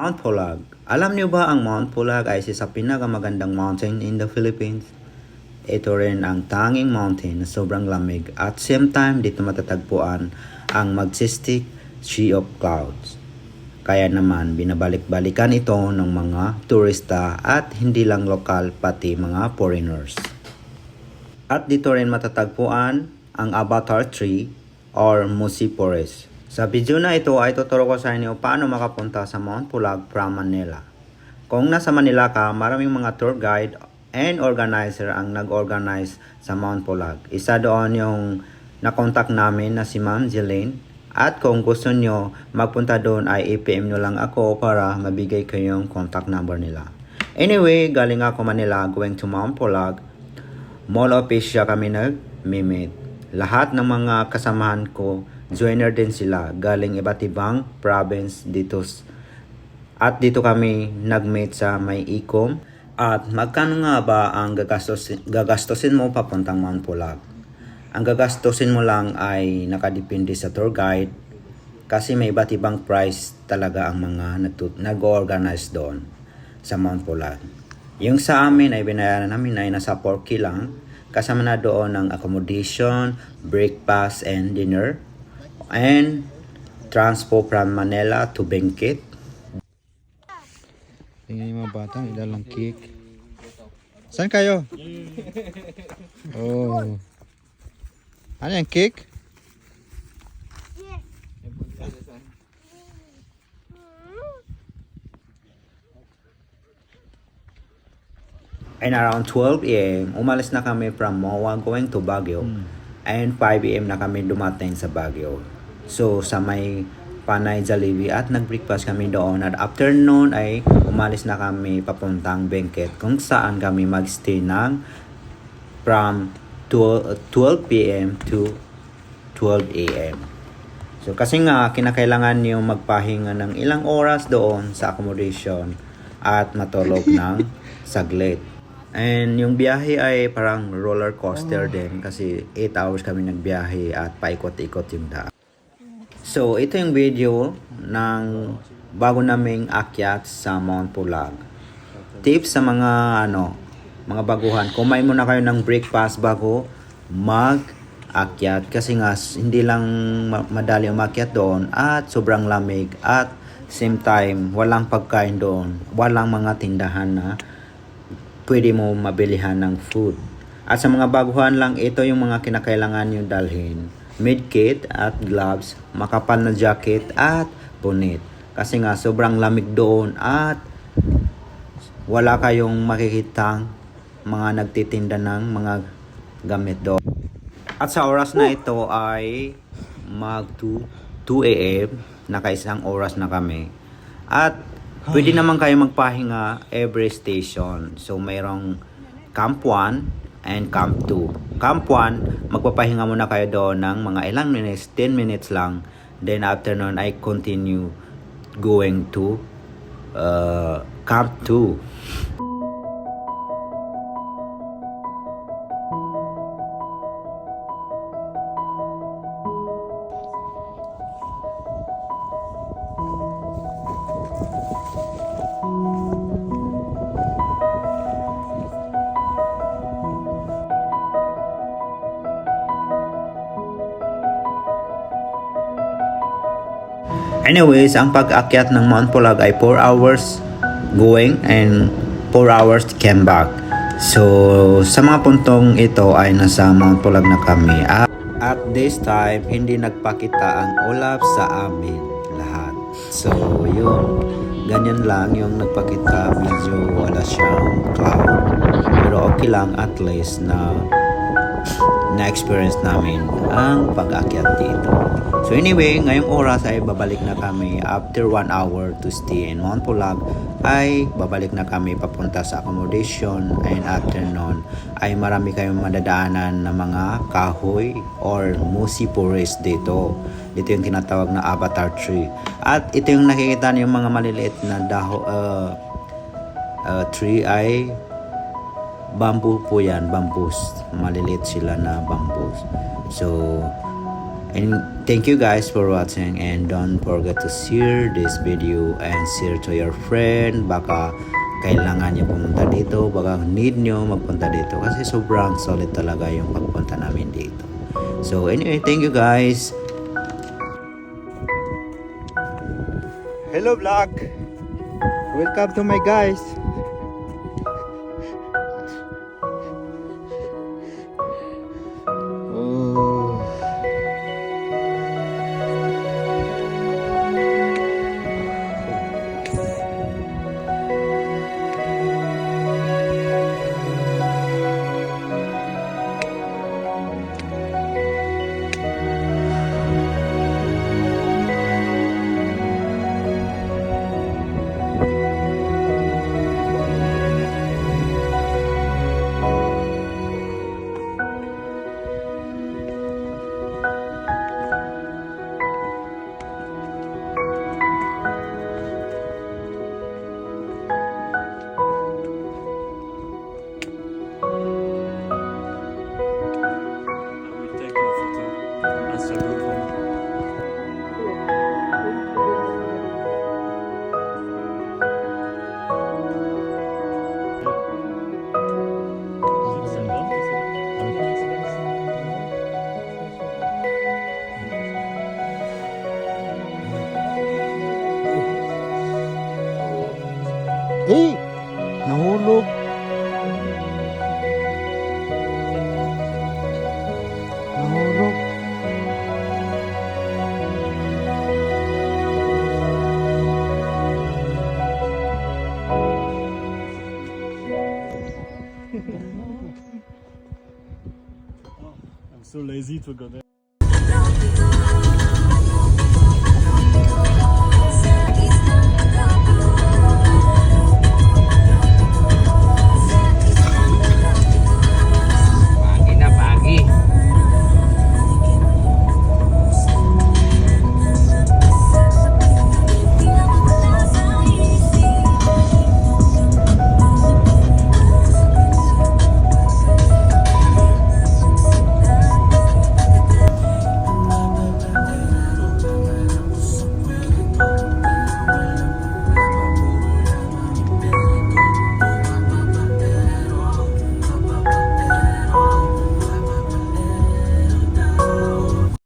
Mount Pulag. Alam niyo ba ang Mount Pulag ay isa sa pinakamagandang mountain in the Philippines? Ito rin ang tanging mountain na sobrang lamig at same time dito matatagpuan ang majestic Sea of Clouds. Kaya naman binabalik-balikan ito ng mga turista at hindi lang lokal pati mga foreigners. At dito rin matatagpuan ang Avatar Tree or Musi Forest. Sa video na ito ay tuturo ko sa inyo paano makapunta sa Mount Pulag from Manila. Kung nasa Manila ka, maraming mga tour guide and organizer ang nag-organize sa Mount Pulag. Isa doon yung nakontak namin na si Ma'am Jeline. At kung gusto nyo magpunta doon ay i-PM nyo lang ako para mabigay ko yung contact number nila. Anyway, galing ako Manila going to Mount Pulag. Mall office siya kami nag-meet. Lahat ng mga kasamahan ko joiner din sila galing iba't ibang province dito. At dito kami nag-meet sa may Ikom. At magkano nga ba ang gagastusin mo papuntang Mount Pulag? Ang gagastusin mo lang ay nakadepende sa tour guide kasi may iba't ibang price talaga ang mga nag-organize doon sa Mount Pulag. Yung sa amin ay binayaran namin ay nasa 4K lang. Kasama na doon ang accommodation, breakfast and dinner, and transpo from Manila to Benguet. Tingnan yung mga bata, ilalang cake. Saan kayo? Oh. Ano yung cake? And around 12 a.m., umalis na kami from MOA going to Baguio. And 5 a.m. na kami dumating sa Baguio. So, sa may Panay Jollibee at nag-breakfast kami doon. At afternoon ay umalis na kami papuntang Benguet kung saan kami mag-stay ng from 12 p.m. to 12 a.m. So, kasi nga, kinakailangan niyo magpahinga ng ilang oras doon sa accommodation at matulog ng saglit. And yung biyahe ay parang roller coaster din kasi 8 hours kami nagbiyahe at paikot-ikot yung daan. So ito yung video ng bago naming akyat sa Mount Pulag. Tips sa mga mga baguhan, kumain muna kayo ng breakfast bago mag-akyat kasi nga hindi lang madali umakyat doon at sobrang lamig at same time walang pagkain doon, walang mga tindahan na pwede mo mabilihan ng food. At sa mga baguhan lang, ito yung mga kinakailangan nyo dalhin. Medkit at gloves, makapal na jacket at bonnet. Kasi nga sobrang lamig doon at wala kayong makikitang mga nagtitinda ng mga gamit doon. At sa oras na ito ay mag 2 a.m. Nakaisang oras na kami. At pwede naman kayo magpahinga every station. So, mayroong Camp 1 and Camp 2. Camp 1, magpapahinga muna kayo doon ng mga ilang minutes, 10 minutes lang. Then, after nun, I continue going to Camp 2. Anyways, ang pag-akyat ng Mount Pulag ay 4 hours going and 4 hours came back. So, sa mga puntong ito ay nasa Mount Pulag na kami. At this time, hindi nagpakita ang ulap sa amin lahat. So, yun. Ganyan lang yung nagpakita. Medyo wala siyang cloud. Pero okay lang at least na-experience namin ang pag-akyat dito. So anyway, ngayong oras ay babalik na kami after 1 hour to stay in Mount Pulag ay babalik na kami papunta sa accommodation and after nun ay marami kayong madadaanan na mga kahoy or musi forest dito. Dito yung tinatawag na Avatar Tree. At ito yung nakikita niyo yung mga maliliit na tree ay bamboo po yan, bamboos. Maliliit sila na bamboos. So, And thank you guys for watching, and don't forget to share this video and share to your friend. Baka kailangan nyo pumunta dito, baka need nyo magpunta dito kasi sobrang solid talaga yung pagpunta namin dito. So anyway, thank you guys. Hello vlog. Welcome to my guys. Oh. We take a photo as a group home. Eh, nahulog. Nahulog. I'm so lazy to go there.